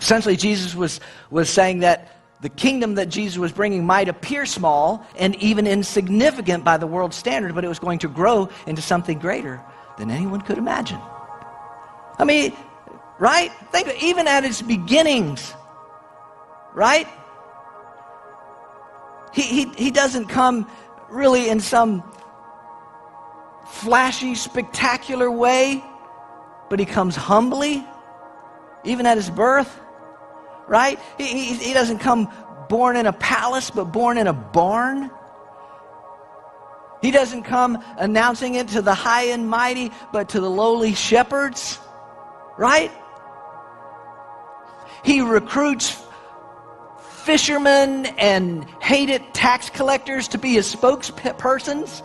Essentially, Jesus was saying that the kingdom that Jesus was bringing might appear small and even insignificant by the world's standard, but it was going to grow into something greater than anyone could imagine. I mean, right? Think, even at its beginnings, right? He doesn't come really in some flashy, spectacular way, but he comes humbly, even at his birth, right? He doesn't come born in a palace, but born in a barn. He doesn't come announcing it to the high and mighty, but to the lowly shepherds, right? He recruits fishermen and hated tax collectors to be his spokespersons.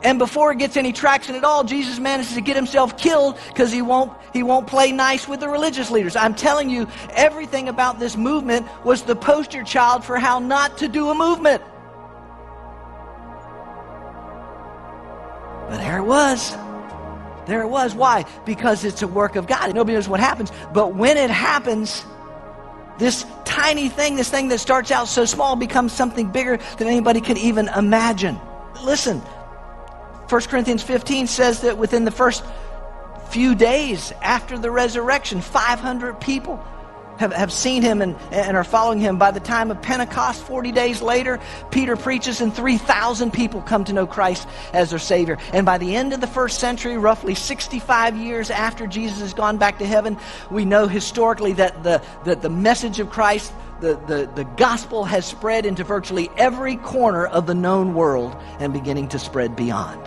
And before it gets any traction at all, Jesus manages to get himself killed because he won't play nice with the religious leaders. I'm telling you, everything about this movement was the poster child for how not to do a movement. But there it was. There it was. Why? Because it's a work of God. Nobody knows what happens. But when it happens, this tiny thing, this thing that starts out so small, becomes something bigger than anybody could even imagine. Listen, 1 Corinthians 15 says that within the first few days after the resurrection, 500 people have seen him and are following him. By the time of Pentecost, 40 days later, Peter preaches and 3,000 people come to know Christ as their Savior. And by the end of the first century, roughly 65 years after Jesus has gone back to heaven, we know historically that the message of Christ, the gospel, has spread into virtually every corner of the known world and beginning to spread beyond.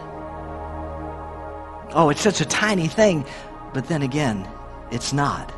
Oh, it's such a tiny thing, but then again, it's not.